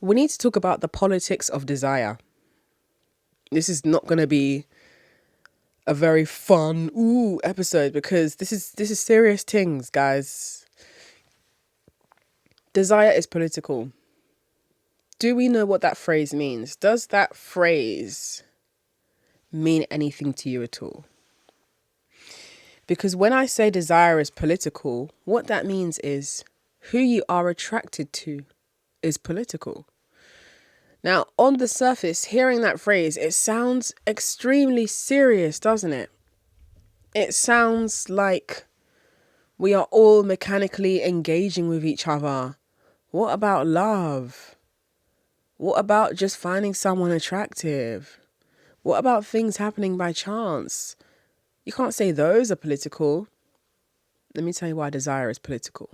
we need to talk about the politics of desire. This is not going to be a very fun episode because this is serious things, guys. Desire is political. Do we know what that phrase means? Does that phrase mean anything to you at all? Because when I say desire is political, what that means is who you are attracted to is political. Now, on the surface, hearing that phrase, it sounds extremely serious, doesn't it? It sounds like we are all mechanically engaging with each other. What about love? What about just finding someone attractive? What about things happening by chance? You can't say those are political. Let me tell you why desire is political.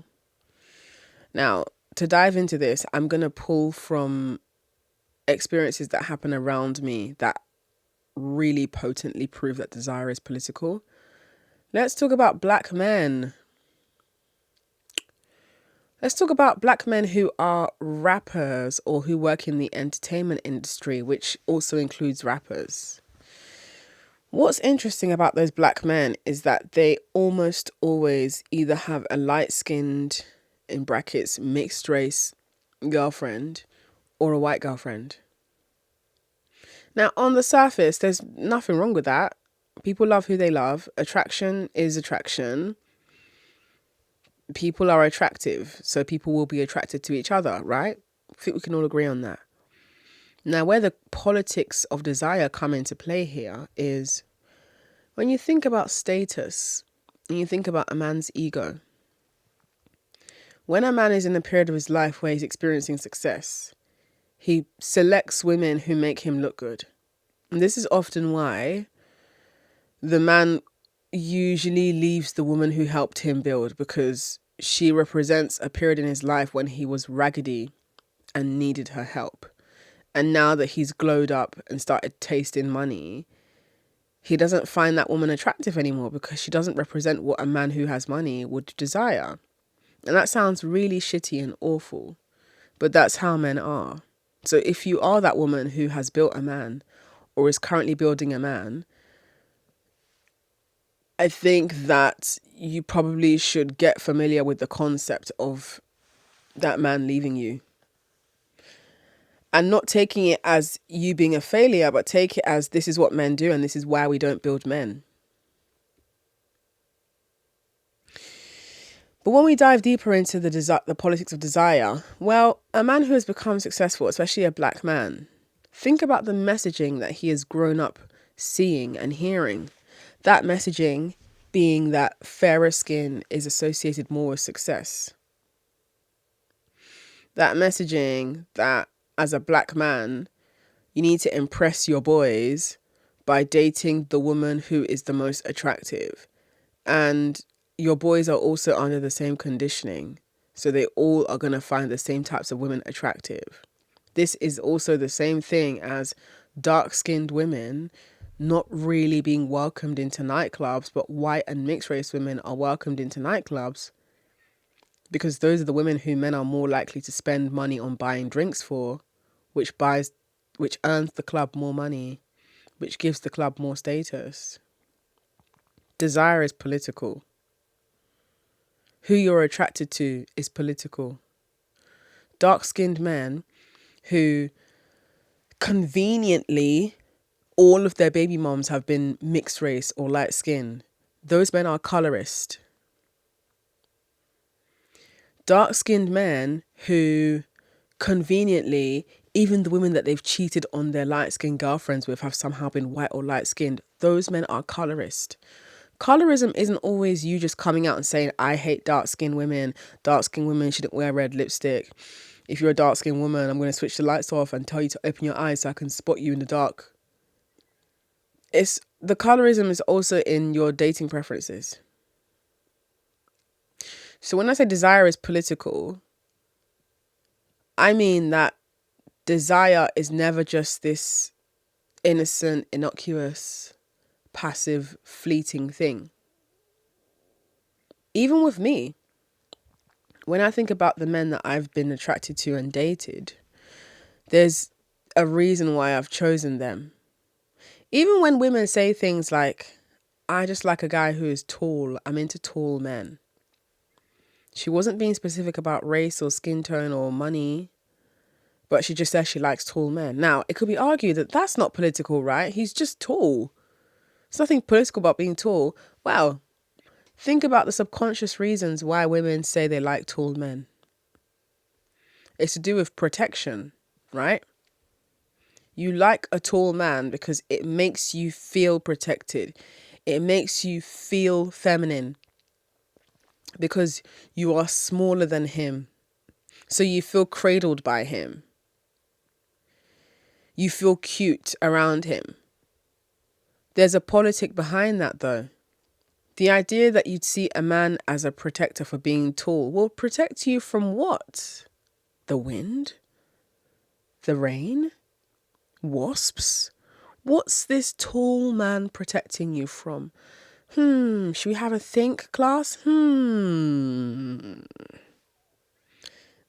Now, to dive into this, I'm going to pull from experiences that happen around me that really potently prove that desire is political. Let's talk about black men. Let's talk about black men who are rappers or who work in the entertainment industry, which also includes rappers. What's interesting about those black men is that they almost always either have a light-skinned, in brackets, mixed race girlfriend or a white girlfriend. Now, on the surface, there's nothing wrong with that. People love who they love. Attraction is attraction. People are attractive, so people will be attracted to each other, right? I think we can all agree on that. Now, where the politics of desire come into play here is when you think about status and you think about a man's ego. When a man is in a period of his life where he's experiencing success, he selects women who make him look good. And this is often why the man usually leaves the woman who helped him build, because she represents a period in his life when he was raggedy and needed her help. And now that he's glowed up and started tasting money, he doesn't find that woman attractive anymore because she doesn't represent what a man who has money would desire. And that sounds really shitty and awful, but that's how men are. So if you are that woman who has built a man or is currently building a man, I think that you probably should get familiar with the concept of that man leaving you. And not taking it as you being a failure, but take it as this is what men do and this is why we don't build men. But when we dive deeper into the politics of desire, well, a man who has become successful, especially a black man, think about the messaging that he has grown up seeing and hearing. That messaging being that fairer skin is associated more with success. That messaging that as a black man, you need to impress your boys by dating the woman who is the most attractive. And your boys are also under the same conditioning. So they all are going to find the same types of women attractive. This is also the same thing as dark-skinned women not really being welcomed into nightclubs, but white and mixed race women are welcomed into nightclubs because those are the women who men are more likely to spend money on buying drinks for, which earns the club more money, which gives the club more status. Desire is political. Who you're attracted to is political. Dark-skinned men who conveniently all of their baby moms have been mixed race or light skin, those men are colorist. Dark-skinned men who conveniently, even the women that they've cheated on their light-skinned girlfriends with have somehow been white or light-skinned, those men are colorist. Colorism isn't always you just coming out and saying, I hate dark-skinned women. Dark-skinned women shouldn't wear red lipstick. If you're a dark-skinned woman, I'm going to switch the lights off and tell you to open your eyes so I can spot you in the dark. The colorism is also in your dating preferences. So when I say desire is political, I mean that desire is never just this innocent, innocuous, passive, fleeting thing. Even with me, when I think about the men that I've been attracted to and dated, There's a reason why I've chosen them. Even when women say things like, I just like a guy who is tall, I'm into tall men. She wasn't being specific about race or skin tone or money, but she just says she likes tall men. Now, it could be argued that that's not political, right? He's just tall. There's nothing political about being tall. Well, think about the subconscious reasons why women say they like tall men. It's to do with protection, right? You like a tall man because it makes you feel protected. It makes you feel feminine because you are smaller than him. So you feel cradled by him. You feel cute around him. There's a politic behind that though. The idea that you'd see a man as a protector for being tall will protect you from what? The wind? The rain? Wasps? What's this tall man protecting you from? Should we have a think, class? There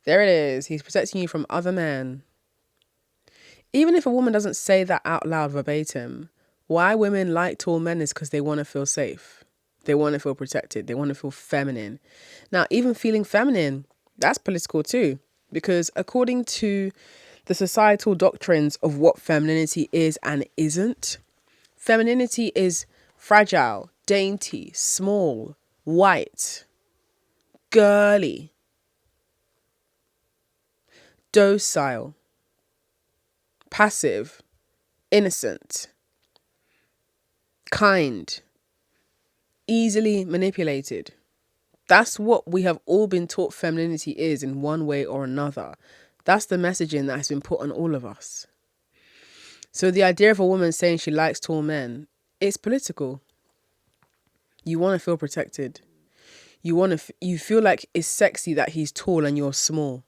it is. He's protecting you from other men. Even if a woman doesn't say that out loud verbatim, why women like tall men is because they want to feel safe. They want to feel protected. They want to feel feminine. Now, even feeling feminine, that's political too. Because according to the societal doctrines of what femininity is and isn't, femininity is fragile, dainty, small, white, girly, docile, passive, innocent, kind, easily manipulated. That's what we have all been taught femininity is in one way or another. That's the messaging that has been put on all of us. So the idea of a woman saying she likes tall men, it's political. You want to feel protected. You feel like it's sexy that he's tall and you're small.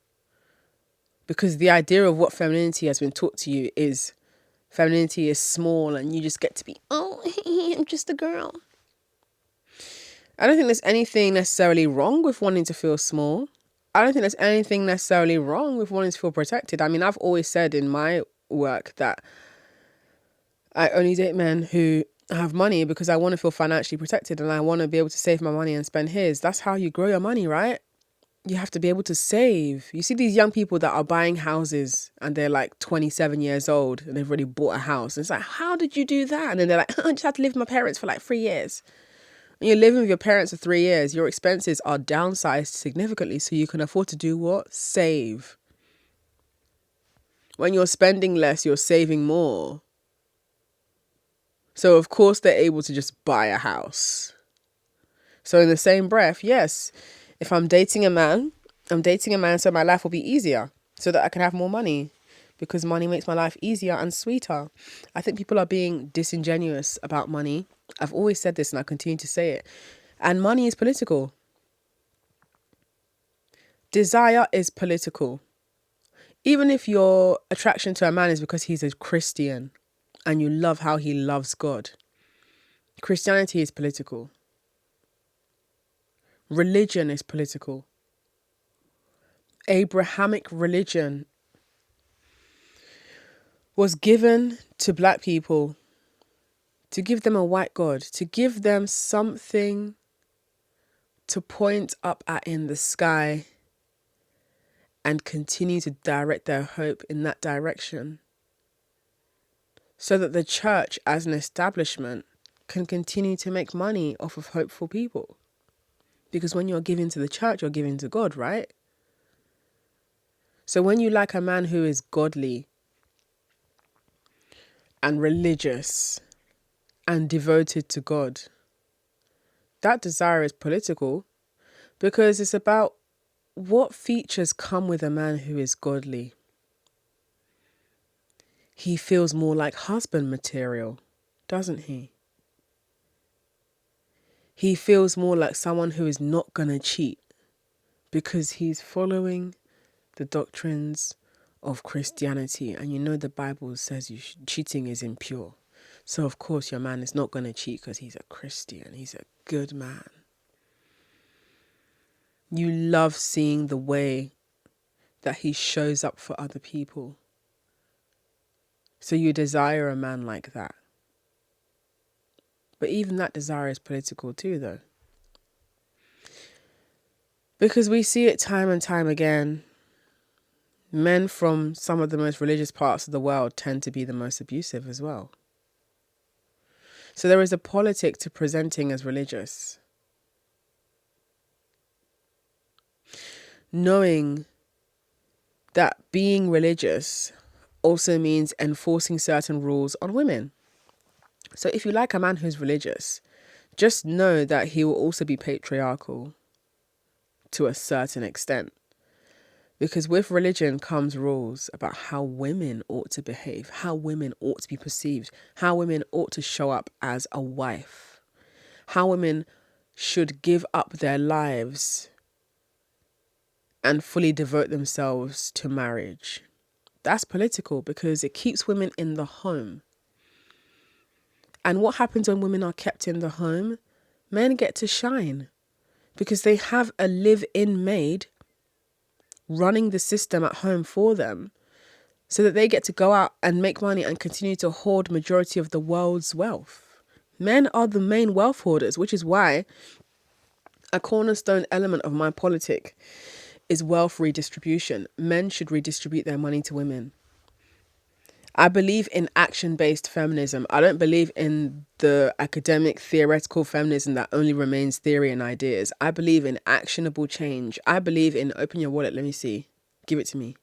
Because the idea of what femininity has been taught to you is femininity is small and you just get to be, oh, I'm just a girl. I don't think there's anything necessarily wrong with wanting to feel small. I don't think there's anything necessarily wrong with wanting to feel protected. I mean, I've always said in my work that I only date men who have money because I want to feel financially protected and I want to be able to save my money and spend his. That's how you grow your money, right? You have to be able to save. You see these young people that are buying houses and they're like 27 years old and they've already bought a house. And it's like, how did you do that? And then they're like, I just had to live with my parents for like 3 years. When you're living with your parents for 3 years, your expenses are downsized significantly so you can afford to do what? Save. When you're spending less, you're saving more. So of course they're able to just buy a house. So in the same breath, yes, if I'm dating a man so my life will be easier, so that I can have more money, because money makes my life easier and sweeter. I think people are being disingenuous about money. I've always said this and I continue to say it. And money is political. Desire is political. Even if your attraction to a man is because he's a Christian and you love how he loves God, Christianity is political. Religion is political. Abrahamic religion was given to black people to give them a white God, to give them something to point up at in the sky and continue to direct their hope in that direction, so that the church as an establishment can continue to make money off of hopeful people. Because when you're giving to the church, you're giving to God, right? So when you like a man who is godly and religious and devoted to God, that desire is political, because it's about what features come with a man who is godly. He feels more like husband material, doesn't he? He feels more like someone who is not going to cheat because he's following the doctrines of Christianity. And you know the Bible says cheating is impure. So of course your man is not going to cheat because he's a Christian. He's a good man. You love seeing the way that he shows up for other people. So you desire a man like that. But even that desire is political too, though. Because we see it time and time again. Men from some of the most religious parts of the world tend to be the most abusive as well. So there is a politic to presenting as religious. Knowing that being religious also means enforcing certain rules on women. So if you like a man who's religious, just know that he will also be patriarchal to a certain extent. Because with religion comes rules about how women ought to behave, how women ought to be perceived, how women ought to show up as a wife, how women should give up their lives and fully devote themselves to marriage. That's political because it keeps women in the home. And what happens when women are kept in the home? Men get to shine because they have a live-in maid running the system at home for them so that they get to go out and make money and continue to hoard majority of the world's wealth. Men are the main wealth hoarders, which is why a cornerstone element of my politic is wealth redistribution. Men should redistribute their money to women. I believe in action-based feminism. I don't believe in the academic theoretical feminism that only remains theory and ideas. I believe in actionable change. I believe in open your wallet, let me see. Give it to me.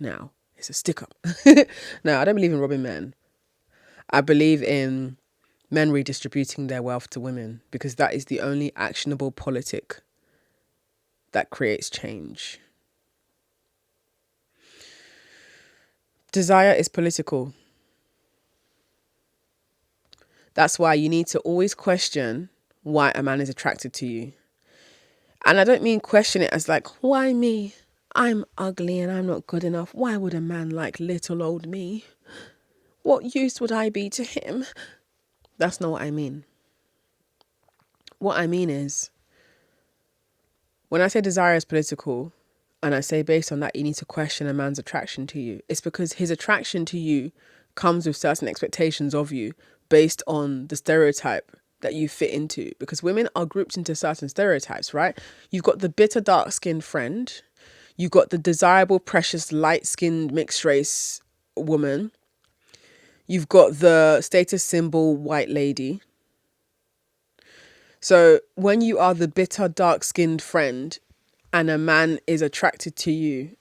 Now. It's a stick up. No, I don't believe in robbing men. I believe in men redistributing their wealth to women because that is the only actionable politic that creates change. Desire is political. That's why you need to always question why a man is attracted to you. And I don't mean question it as like, why me? I'm ugly and I'm not good enough. Why would a man like little old me? What use would I be to him? That's not what I mean. What I mean is, when I say desire is political, and I say based on that, you need to question a man's attraction to you. It's because his attraction to you comes with certain expectations of you based on the stereotype that you fit into. Because women are grouped into certain stereotypes, right? You've got the bitter, dark-skinned friend. You've got the desirable, precious, light-skinned, mixed-race woman. You've got the status symbol white lady. So when you are the bitter, dark-skinned friend, and a man is attracted to you,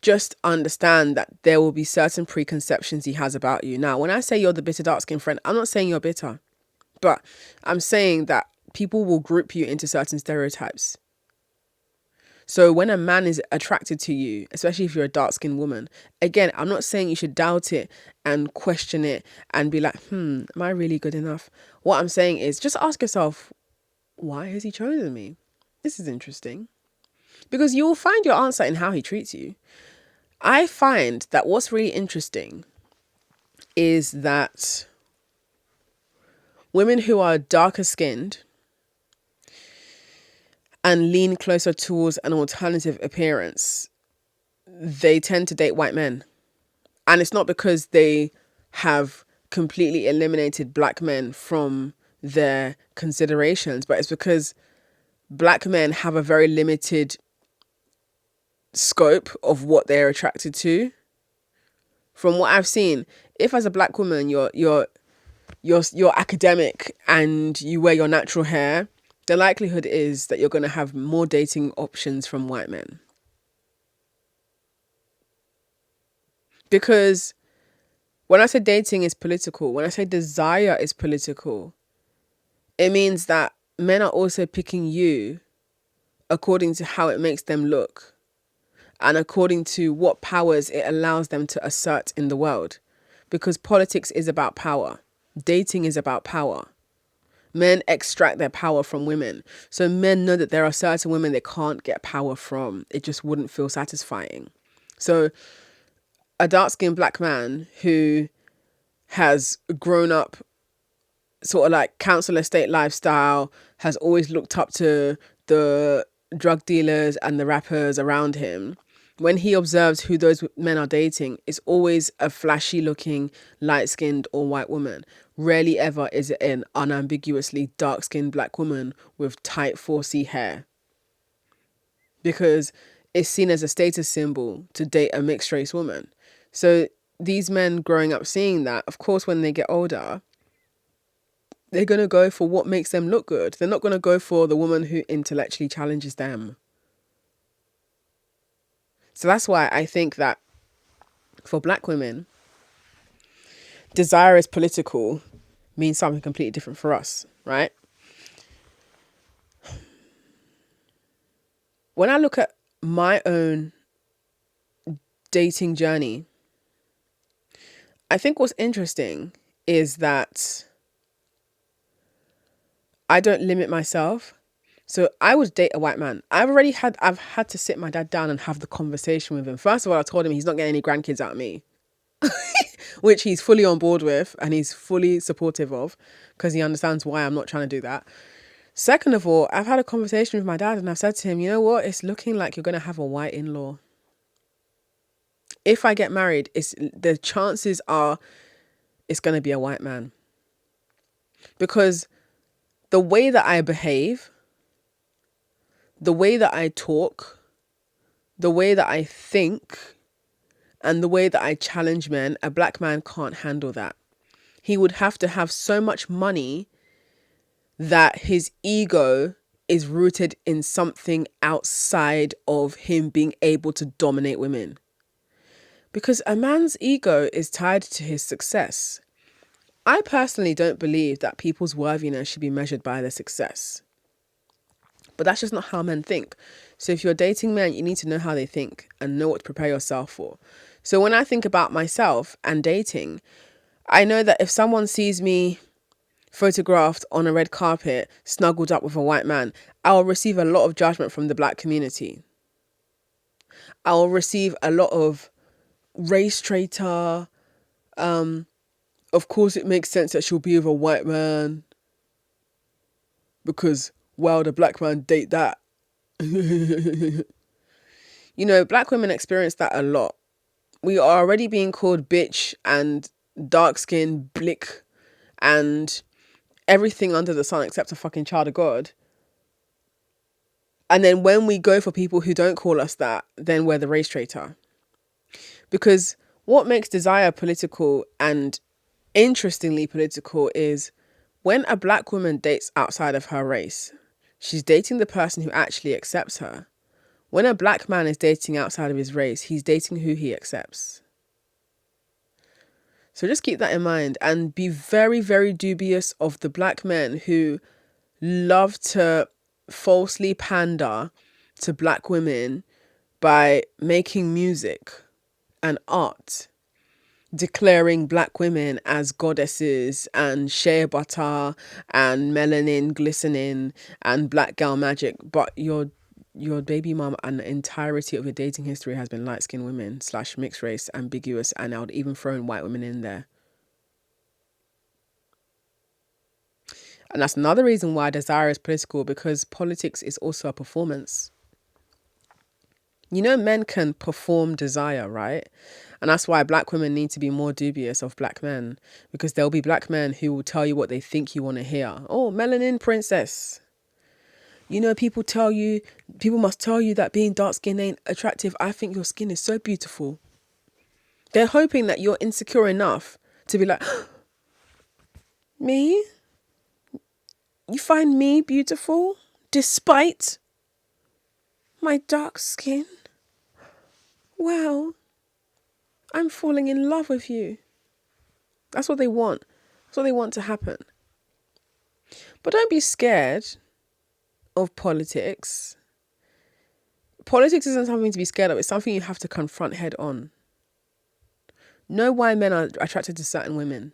just understand that there will be certain preconceptions he has about you. Now, when I say you're the bitter, dark-skinned friend, I'm not saying you're bitter, but I'm saying that people will group you into certain stereotypes. So when a man is attracted to you, especially if you're a dark-skinned woman, again, I'm not saying you should doubt it and question it and be like, am I really good enough? What I'm saying is just ask yourself, why has he chosen me? This is interesting. Because you will find your answer in how he treats you. I find that what's really interesting is that women who are darker skinned and lean closer towards an alternative appearance, they tend to date white men. And it's not because they have completely eliminated black men from their considerations, but it's because black men have a very limited scope of what they're attracted to. From what I've seen, if as a black woman you're academic and you wear your natural hair, the likelihood is that you're going to have more dating options from white men. Because when I say dating is political, when I say desire is political, it means that men are also picking you according to how it makes them look and according to what powers it allows them to assert in the world. Because politics is about power. Dating is about power. Men extract their power from women. So men know that there are certain women they can't get power from. It just wouldn't feel satisfying. So a dark-skinned black man who has grown up sort of like council estate lifestyle, has always looked up to the drug dealers and the rappers around him, when he observes who those men are dating, it's always a flashy looking, light skinned or white woman. Rarely ever is it an unambiguously dark skinned black woman with tight 4C hair. Because it's seen as a status symbol to date a mixed race woman. So these men growing up seeing that, of course, when they get older, they're going to go for what makes them look good. They're not going to go for the woman who intellectually challenges them. So that's why I think that for black women, desire is political means something completely different for us, right? When I look at my own dating journey, I think what's interesting is that I don't limit myself. So I would date a white man. I've had to sit my dad down and have the conversation with him. First of all, I told him he's not getting any grandkids out of me, which he's fully on board with and he's fully supportive of because he understands why I'm not trying to do that. Second of all, I've had a conversation with my dad and I've said to him, you know what? It's looking like you're going to have a white in-law. If I get married, the chances are it's going to be a white man. Because the way that I behave, the way that I talk, the way that I think, and the way that I challenge men, a black man can't handle that. He would have to have so much money that his ego is rooted in something outside of him being able to dominate women. Because a man's ego is tied to his success. I personally don't believe that people's worthiness should be measured by their success. But that's just not how men think. So if you're dating men, you need to know how they think and know what to prepare yourself for. So when I think about myself and dating, I know that if someone sees me photographed on a red carpet, snuggled up with a white man, I will receive a lot of judgment from the black community. I will receive a lot of race traitor. Of course, it makes sense that she'll be with a white man because, well, the black man date that. You know, black women experience that a lot. We are already being called bitch and dark skin, blick, and everything under the sun except a fucking child of God. And then when we go for people who don't call us that, then we're the race traitor. Because what makes desire political and interestingly political is when a black woman dates outside of her race, she's dating the person who actually accepts her. When a black man is dating outside of his race, he's dating who he accepts. So just keep that in mind and be very, very dubious of the black men who love to falsely pander to black women by making music and art, declaring black women as goddesses and shea butter and melanin glistening and black girl magic, but your baby mom and the entirety of your dating history has been light-skinned women / mixed race, ambiguous, and I would even throw in white women in there. And that's another reason why desire is political, because politics is also a performance. You know, men can perform desire, right? And that's why black women need to be more dubious of black men, because there'll be black men who will tell you what they think you want to hear. Oh, melanin princess. You know, people must tell you that being dark skinned ain't attractive. I think your skin is so beautiful. They're hoping that you're insecure enough to be like, me? You find me beautiful despite my dark skin? Well, I'm falling in love with you. That's what they want. That's what they want to happen. But don't be scared of politics. Politics isn't something to be scared of. It's something you have to confront head on. Know why men are attracted to certain women.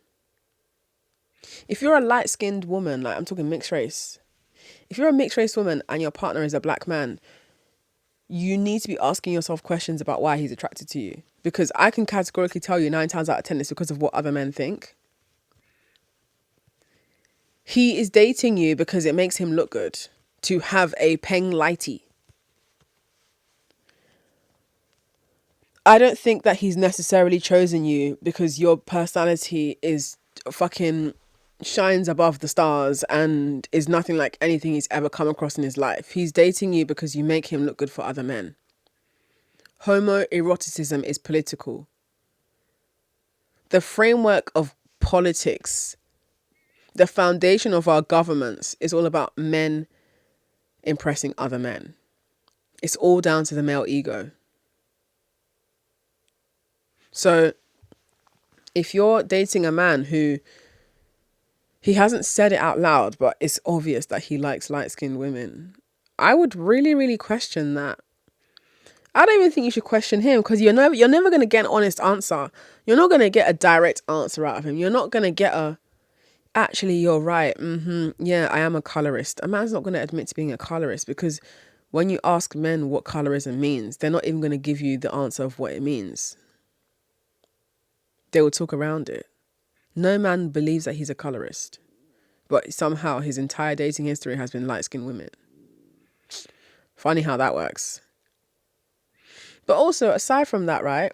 If you're a light-skinned woman, like I'm talking mixed race, if you're a mixed race woman and your partner is a black man, you need to be asking yourself questions about why he's attracted to you. Because I can categorically tell you 9 times out of 10 it's because of what other men think. He is dating you because it makes him look good to have a peng lighty. I don't think that he's necessarily chosen you because your personality is fucking shines above the stars and is nothing like anything he's ever come across in his life. He's dating you because you make him look good for other men. Homoeroticism is political. The framework of politics, the foundation of our governments is all about men impressing other men. It's all down to the male ego. So if you're dating a man who he hasn't said it out loud, but it's obvious that he likes light-skinned women, I would really, really question that. I don't even think you should question him because you're never going to get an honest answer. You're not going to get a direct answer out of him. You're not going to get a, actually, you're right. Yeah, I am a colorist. A man's not going to admit to being a colorist because when you ask men what colorism means, they're not even going to give you the answer of what it means. They will talk around it. No man believes that he's a colorist, but somehow his entire dating history has been light-skinned women. Funny how that works. But also, aside from that, right,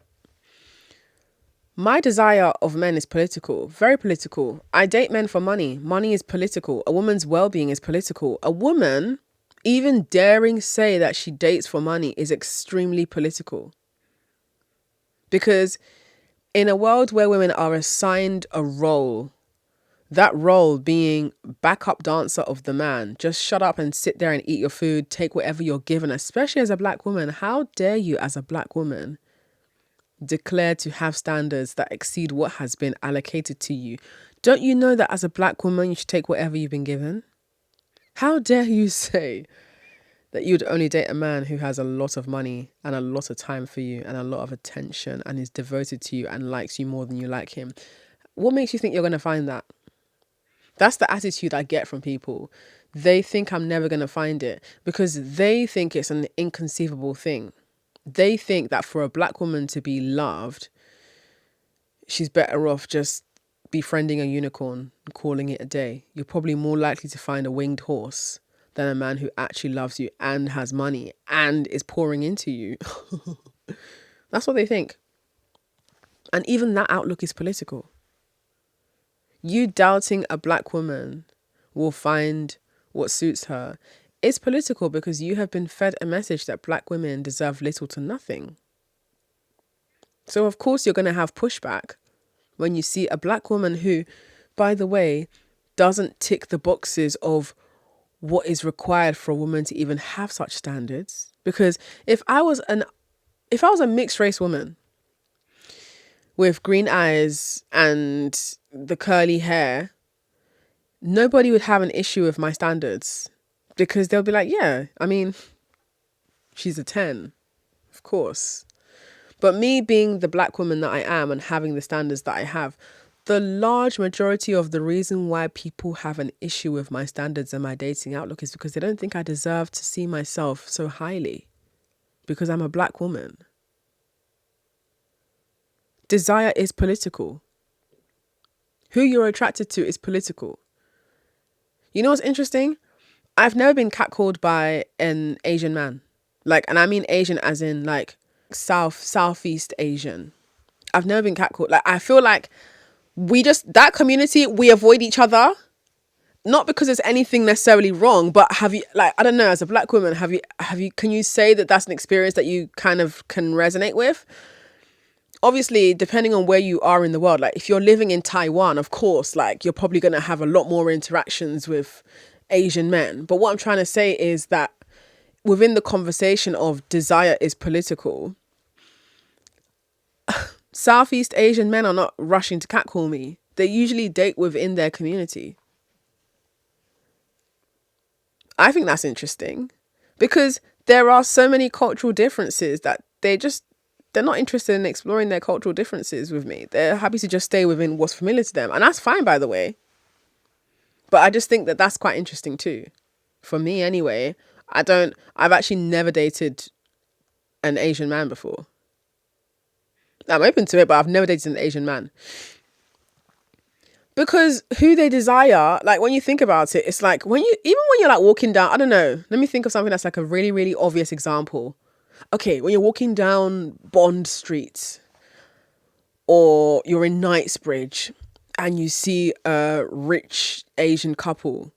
my desire of men is political, very political. I date men for money. Money is political. A woman's well-being is political. A woman even daring say that she dates for money is extremely political. Because in a world where women are assigned a role, that role being backup dancer of the man, just shut up and sit there and eat your food, take whatever you're given, especially as a black woman. How dare you as a black woman declare to have standards that exceed what has been allocated to you? Don't you know that as a black woman, you should take whatever you've been given? How dare you say that you'd only date a man who has a lot of money and a lot of time for you and a lot of attention and is devoted to you and likes you more than you like him? What makes you think you're going to find that? That's the attitude I get from people. They think I'm never going to find it because they think it's an inconceivable thing. They think that for a black woman to be loved, she's better off just befriending a unicorn and calling it a day. You're probably more likely to find a winged horse than a man who actually loves you and has money and is pouring into you. That's what they think. And even that outlook is political. You doubting a black woman will find what suits her. It's political because you have been fed a message that black women deserve little to nothing. So of course you're going to have pushback when you see a black woman who, by the way, doesn't tick the boxes of what is required for a woman to even have such standards. Because if I was a mixed race woman with green eyes and the curly hair, nobody would have an issue with my standards because they'll be like, yeah, I mean, she's a 10, of course. But me being the black woman that I am and having the standards that I have, the large majority of the reason why people have an issue with my standards and my dating outlook is because they don't think I deserve to see myself so highly because I'm a black woman. Desire is political. Who you're attracted to is political. You know what's interesting? I've never been catcalled by an Asian man. And I mean Asian as in Southeast Asian. I've never been catcalled. I feel like that community, we avoid each other. Not because there's anything necessarily wrong, but have you, I don't know, as a black woman, can you say that that's an experience that you kind of can resonate with? Obviously, depending on where you are in the world, if you're living in Taiwan, of course, you're probably going to have a lot more interactions with Asian men. But what I'm trying to say is that within the conversation of desire is political, Southeast Asian men are not rushing to catcall me. They usually date within their community. I think that's interesting because there are so many cultural differences that they're not interested in exploring their cultural differences with me. They're happy to just stay within what's familiar to them. And that's fine, by the way. But I just think that that's quite interesting too. For me anyway, I've actually never dated an Asian man before. I'm open to it, but I've never dated an Asian man. Because who they desire, when you think about it, it's when you're walking down, I don't know, let me think of something that's a really, really obvious example. Okay, when you're walking down Bond Street or you're in Knightsbridge and you see a rich Asian couple,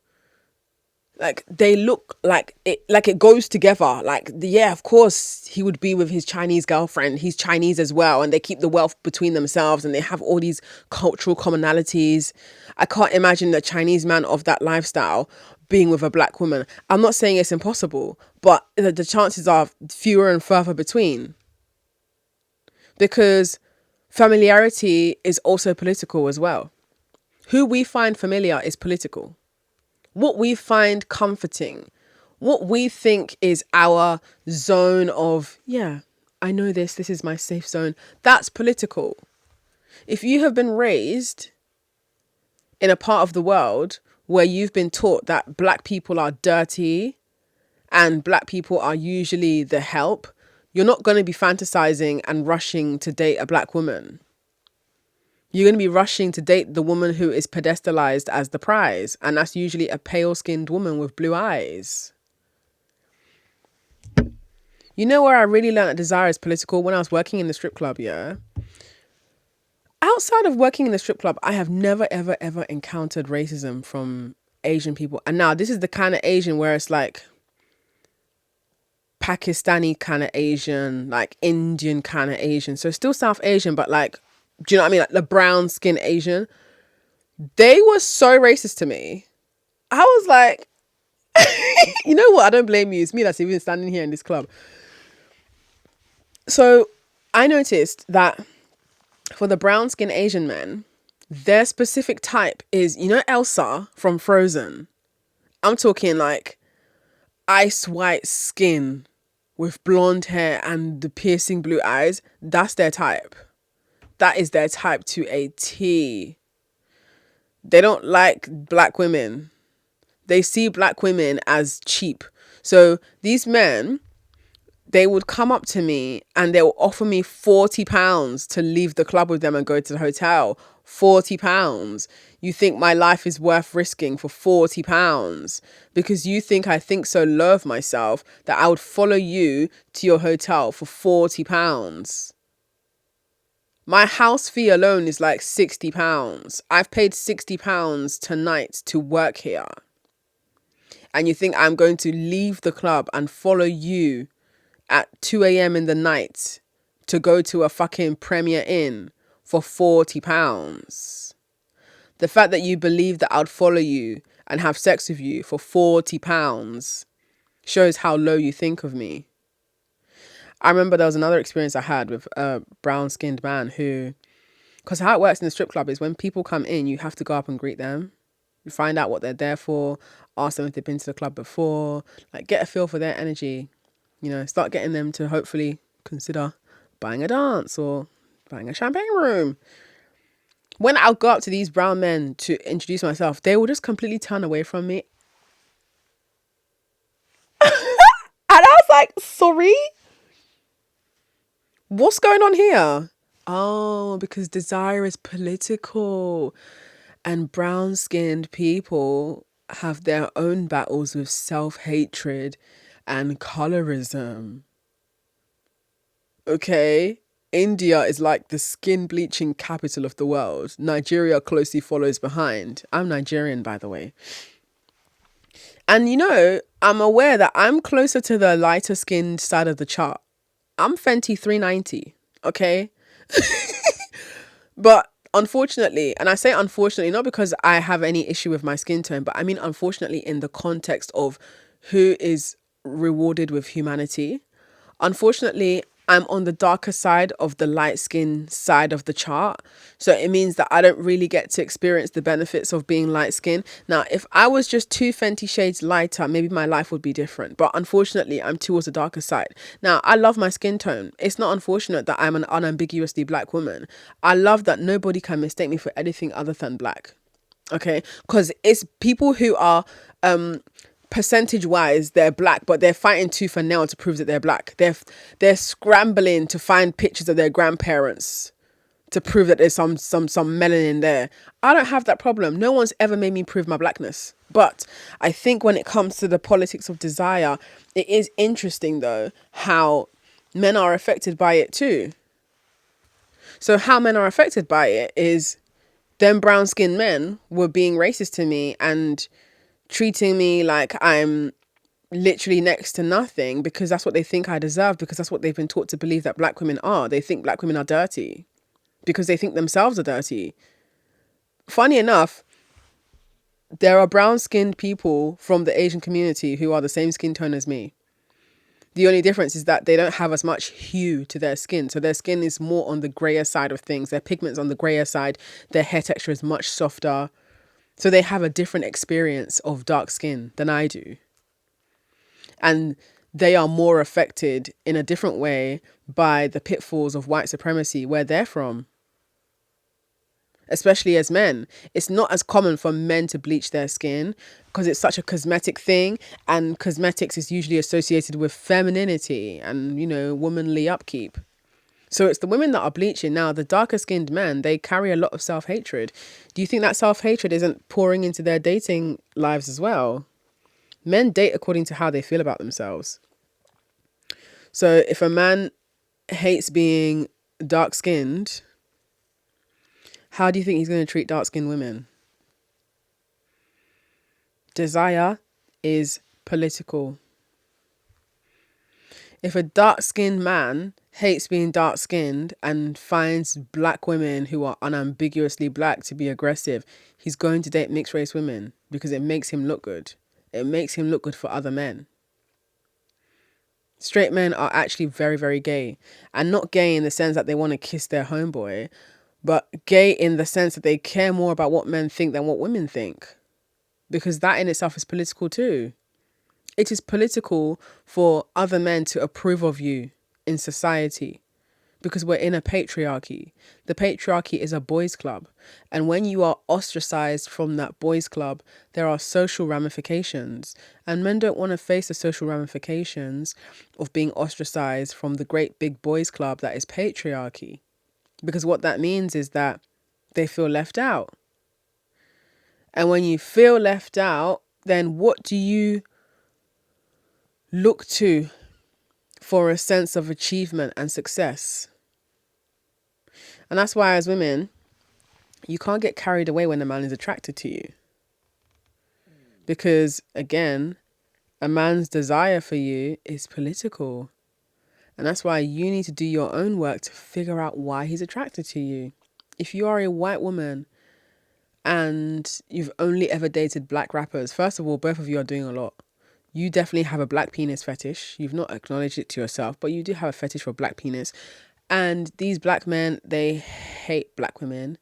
like they look like it goes together. Like, yeah, of course he would be with his Chinese girlfriend. He's Chinese as well, and they keep the wealth between themselves, and they have all these cultural commonalities. I can't imagine a Chinese man of that lifestyle being with a black woman. I'm not saying it's impossible, but the chances are fewer and further between, because familiarity is also political as well. Who we find familiar is political. What we find comforting, what we think is our zone of, yeah, I know this is my safe zone, that's political. If you have been raised in a part of the world where you've been taught that black people are dirty and black people are usually the help, you're not going to be fantasizing and rushing to date a black woman. You're going to be rushing to date the woman who is pedestalized as the prize. And that's usually a pale-skinned woman with blue eyes. You know where I really learned that desire is political? When I was working in the strip club, yeah? Outside of working in the strip club, I have never, ever, ever encountered racism from Asian people. And now this is the kind of Asian where it's like Pakistani kind of Asian, like Indian kind of Asian. So still South Asian, but like, do you know what I mean? Like the brown skin Asian. They were so racist to me. I was like, you know what? I don't blame you. It's me that's even standing here in this club. So I noticed that for the brown skin Asian men, their specific type is, you know, Elsa from Frozen. I'm talking like ice white skin with blonde hair and the piercing blue eyes. That's their type. That is their type to a T. They don't like black women. They see black women as cheap. So these men, they would come up to me and they will offer me £40 to leave the club with them and go to the hotel. £40. You think my life is worth risking for £40 because you think I think so low of myself that I would follow you to your hotel for £40. My house fee alone is like £60. I've paid £60 tonight to work here. And you think I'm going to leave the club and follow you at 2 a.m. in the night to go to a fucking Premier Inn for £40? The fact that you believe that I'd follow you and have sex with you for £40 shows how low you think of me. I remember there was another experience I had with a brown-skinned man who, because how it works in the strip club is when people come in, you have to go up and greet them. You find out what they're there for, ask them if they've been to the club before, like get a feel for their energy, you know, start getting them to hopefully consider buying a dance or buying a champagne room. When I'll go up to these brown men to introduce myself, they will just completely turn away from me. And I was like, sorry? What's going on here? Oh, because desire is political and brown-skinned people have their own battles with self-hatred and colorism. Okay? India is like the skin bleaching capital of the world. Nigeria closely follows behind. I'm Nigerian, by the way. And you know, I'm aware that I'm closer to the lighter skinned side of the chart. I'm Fenty 390, okay? But unfortunately, and I say unfortunately, not because I have any issue with my skin tone, but I mean unfortunately in the context of who is rewarded with humanity. Unfortunately, I'm on the darker side of the light skin side of the chart. So it means that I don't really get to experience the benefits of being light skinned. Now, if I was just 2 Fenty shades lighter, maybe my life would be different. But unfortunately, I'm towards the darker side. Now, I love my skin tone. It's not unfortunate that I'm an unambiguously black woman. I love that nobody can mistake me for anything other than black. Okay? Because it's people who are percentage wise they're black, but they're fighting tooth and nail to prove that they're black. They're scrambling to find pictures of their grandparents to prove that there's some melanin there. I don't have that problem. No one's ever made me prove my blackness. But I think when it comes to the politics of desire, it is interesting though how men are affected by it too. So how men are affected by it is them brown skinned men were being racist to me and treating me like I'm literally next to nothing because that's what they think I deserve, because that's what they've been taught to believe that black women are. They think black women are dirty because they think themselves are dirty. Funny enough, there are brown skinned people from the Asian community who are the same skin tone as me. The only difference is that they don't have as much hue to their skin. So their skin is more on the grayer side of things. Their pigment's on the grayer side. Their hair texture is much softer. So they have a different experience of dark skin than I do. And they are more affected in a different way by the pitfalls of white supremacy where they're from. Especially as men. It's not as common for men to bleach their skin because it's such a cosmetic thing, and cosmetics is usually associated with femininity and, you know, womanly upkeep. So it's the women that are bleaching. Now, the darker skinned men, they carry a lot of self-hatred. Do you think that self-hatred isn't pouring into their dating lives as well? Men date according to how they feel about themselves. So if a man hates being dark skinned, how do you think he's going to treat dark-skinned women? Desire is political. If a dark-skinned man hates being dark-skinned and finds black women who are unambiguously black to be aggressive, he's going to date mixed-race women because it makes him look good. It makes him look good for other men. Straight men are actually very, very gay. And not gay in the sense that they want to kiss their homeboy, but gay in the sense that they care more about what men think than what women think. Because that in itself is political too. It is political for other men to approve of you in society. Because we're in a patriarchy. The patriarchy is a boys' club. And when you are ostracized from that boys' club, there are social ramifications. And men don't want to face the social ramifications of being ostracized from the great big boys' club that is patriarchy. Because what that means is that they feel left out. And when you feel left out, then what do you look to for a sense of achievement and success? And that's why as women, you can't get carried away when a man is attracted to you. Because again, a man's desire for you is political. And that's why you need to do your own work to figure out why he's attracted to you. If you are a white woman and you've only ever dated black rappers, first of all, both of you are doing a lot. You definitely have a black penis fetish. You've not acknowledged it to yourself, but you do have a fetish for black penis. And these black men, they hate black women.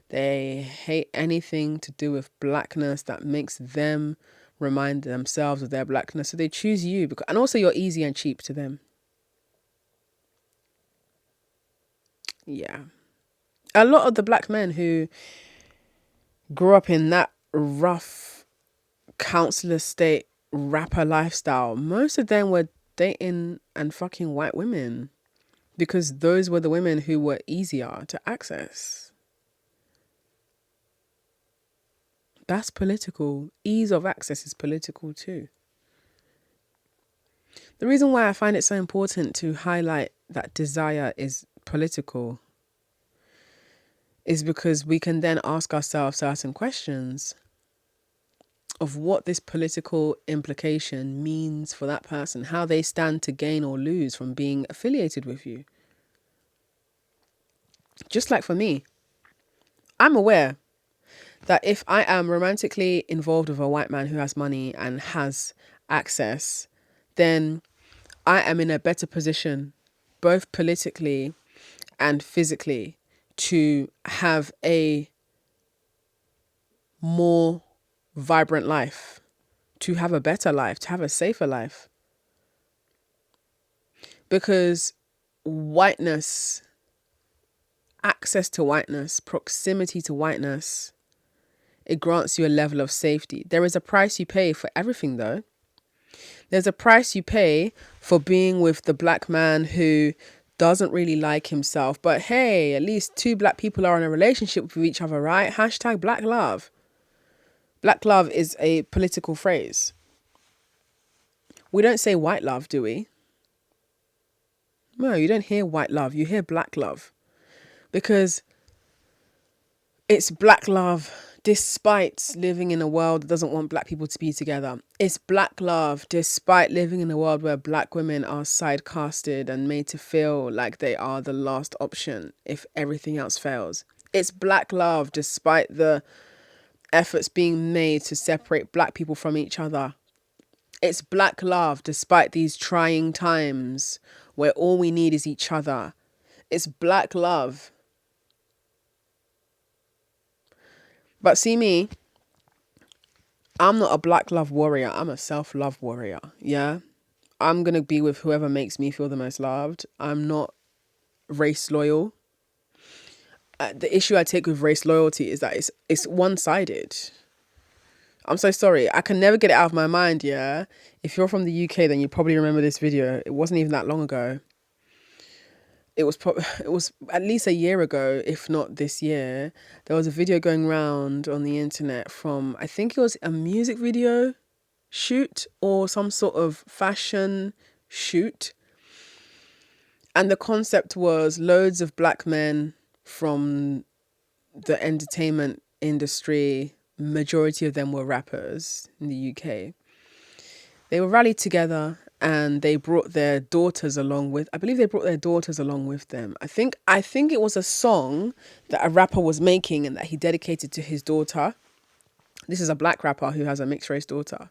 They hate anything to do with blackness that makes them remind themselves of their blackness. So they choose you because, and also you're easy and cheap to them. Yeah. A lot of the black men who grew up in that rough counselor state rapper lifestyle, most of them were dating and fucking white women because those were the women who were easier to access. That's political. Ease of access is political too. The reason why I find it so important to highlight that desire is political is because we can then ask ourselves certain questions of what this political implication means for that person, how they stand to gain or lose from being affiliated with you. Just like for me, I'm aware that if I am romantically involved with a white man who has money and has access, then I am in a better position, both politically and physically, to have a more vibrant life, to have a better life, to have a safer life. Because whiteness, access to whiteness, proximity to whiteness, it grants you a level of safety. There is a price you pay for everything though. There's a price you pay for being with the black man who doesn't really like himself. But hey, at least two black people are in a relationship with each other, right? Hashtag black love. Black love is a political phrase. We don't say white love, do we? No, you don't hear white love. You hear black love. Because it's black love despite living in a world that doesn't want black people to be together. It's black love despite living in a world where black women are sidecasted and made to feel like they are the last option if everything else fails. It's black love despite the efforts being made to separate black people from each other. It's black love despite these trying times where all we need is each other. It's black love. But see me, I'm not a black love warrior. I'm a self-love warrior. Yeah. I'm going to be with whoever makes me feel the most loved. I'm not race loyal. The issue I take with race loyalty is that it's one-sided. I'm so sorry. I can never get it out of my mind, yeah? If you're from the UK, then you probably remember this video. It wasn't even that long ago. It was at least a year ago, if not this year. There was a video going around on the internet from, I think it was a music video shoot or some sort of fashion shoot. And the concept was loads of black men from the entertainment industry, majority of them were rappers in the UK. They were rallied together and they brought their daughters along with, I believe they brought their daughters along with them. I think it was a song that a rapper was making and that he dedicated to his daughter. This is a black rapper who has a mixed race daughter.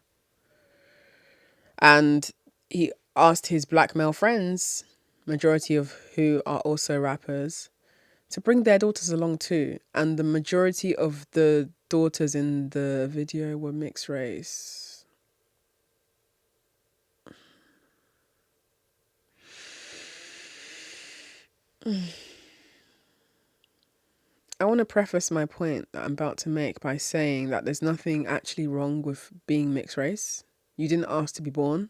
And he asked his black male friends, majority of who are also rappers, to bring their daughters along too. And the majority of the daughters in the video were mixed race. I want to preface my point that I'm about to make by saying that there's nothing actually wrong with being mixed race. You didn't ask to be born.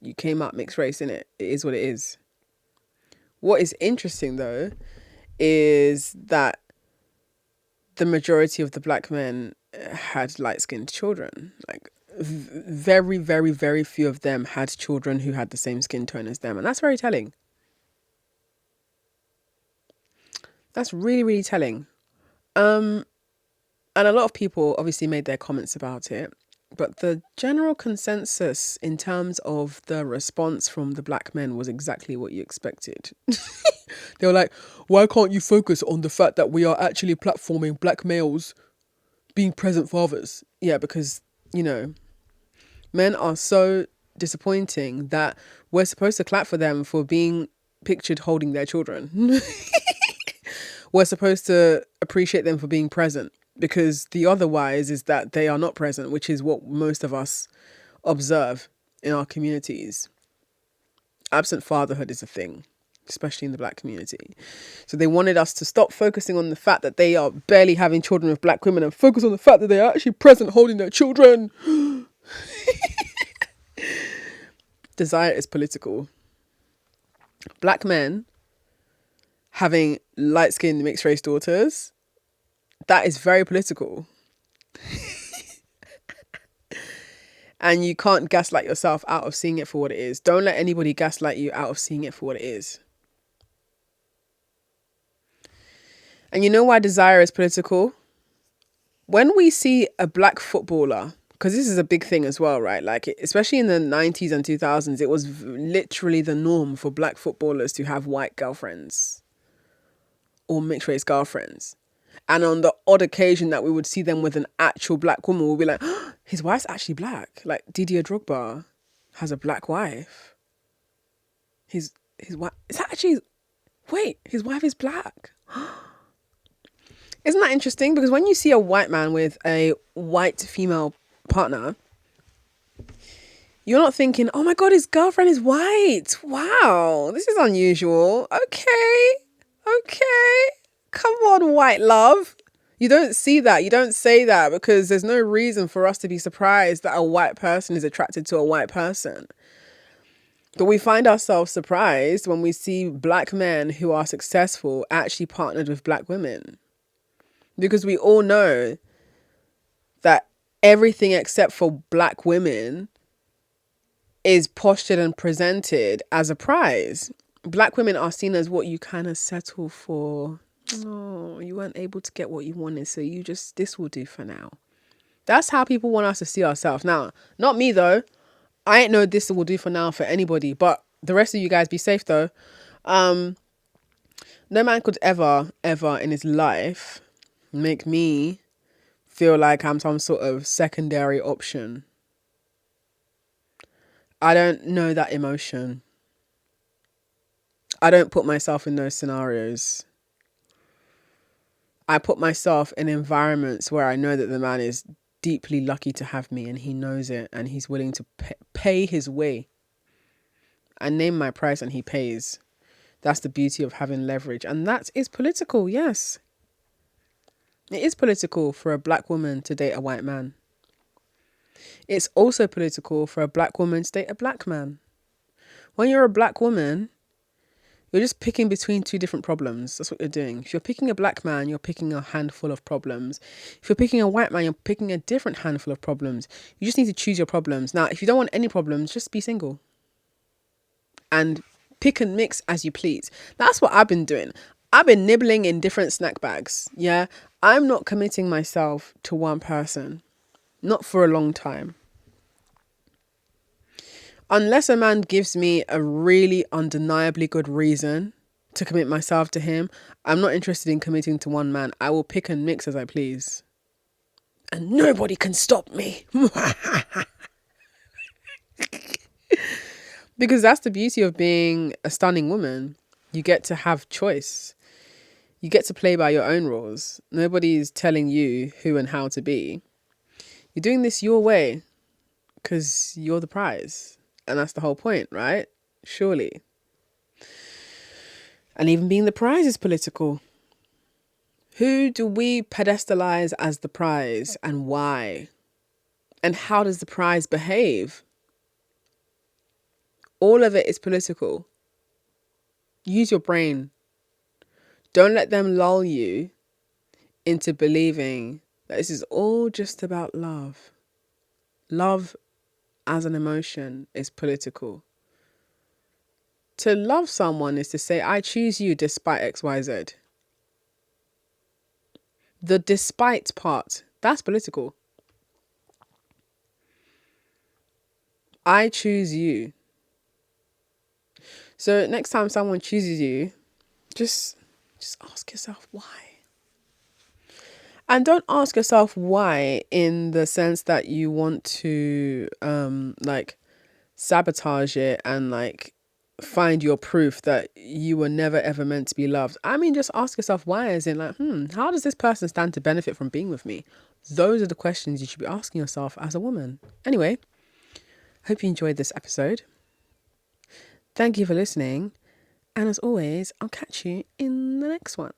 You came up mixed race, innit? It is what it is. What is interesting though is that the majority of the black men had light-skinned children. Like very, very, very few of them had children who had the same skin tone as them. And that's very telling. That's really, really telling. And a lot of people obviously made their comments about it. But the general consensus in terms of the response from the black men was exactly what you expected. They were like, why can't you focus on the fact that we are actually platforming black males being present fathers? Yeah, because, you know, men are so disappointing that we're supposed to clap for them for being pictured holding their children. We're supposed to appreciate them for being present, because the otherwise is that they are not present, which is what most of us observe in our communities. Absent fatherhood is a thing, especially in the black community. So they wanted us to stop focusing on the fact that they are barely having children with black women and focus on the fact that they are actually present holding their children. Desire is political. Black men having light-skinned mixed race daughters, that is very political. And you can't gaslight yourself out of seeing it for what it is. Don't let anybody gaslight you out of seeing it for what it is. And you know why desire is political? When we see a black footballer, because this is a big thing as well, right? Like, especially in the 90s and 2000s, it was literally the norm for black footballers to have white girlfriends or mixed race girlfriends. And on the odd occasion that we would see them with an actual black woman, we'll be like, oh, his wife's actually black. Like Didier Drogba has a black wife. His wife is actually, wait, his wife is black. Isn't that interesting? Because when you see a white man with a white female partner, you're not thinking, oh my God, his girlfriend is white. Wow, this is unusual. Okay. Come on, white love. You don't see that. You don't say that because there's no reason for us to be surprised that a white person is attracted to a white person. But we find ourselves surprised when we see black men who are successful actually partnered with black women. Because we all know that everything except for black women is postured and presented as a prize. Black women are seen as what you kind of settle for. Oh, you weren't able to get what you wanted, so you just, this will do for now. That's how people want us to see ourselves. Now, not me though. I ain't know this will do for now for anybody, but the rest of you guys be safe though. No man could ever in his life make me feel like I'm some sort of secondary option. I don't know that emotion. I don't put myself in those scenarios. I put myself in environments where I know that the man is deeply lucky to have me and he knows it and he's willing to pay his way. I name my price and he pays. That's the beauty of having leverage. And that is political, yes. It is political for a black woman to date a white man. It's also political for a black woman to date a black man. When you're a black woman, you're just picking between two different problems. That's what you're doing. If you're picking a black man, you're picking a handful of problems. If you're picking a white man, you're picking a different handful of problems. You just need to choose your problems. Now, if you don't want any problems, just be single. And pick and mix as you please. That's what I've been doing. I've been nibbling in different snack bags. Yeah. I'm not committing myself to one person. Not for a long time. Unless a man gives me a really undeniably good reason to commit myself to him, I'm not interested in committing to one man. I will pick and mix as I please. And nobody can stop me. Because that's the beauty of being a stunning woman. You get to have choice. You get to play by your own rules. Nobody's telling you who and how to be. You're doing this your way because you're the prize. And that's the whole point, right? Surely. And even being the prize is political. Who do we pedestalize as the prize and why? And how does the prize behave? All of it is political. Use your brain. Don't let them lull you into believing that this is all just about love. Love as an emotion is political. To love someone is to say, I choose you despite XYZ. The despite part, that's political. I choose you. So next time someone chooses you, just ask yourself why. And don't ask yourself why in the sense that you want to sabotage it and find your proof that you were never ever meant to be loved. I mean, just ask yourself why, as in how does this person stand to benefit from being with me? Those are the questions you should be asking yourself as a woman. Anyway, hope you enjoyed this episode. Thank you for listening. And as always, I'll catch you in the next one.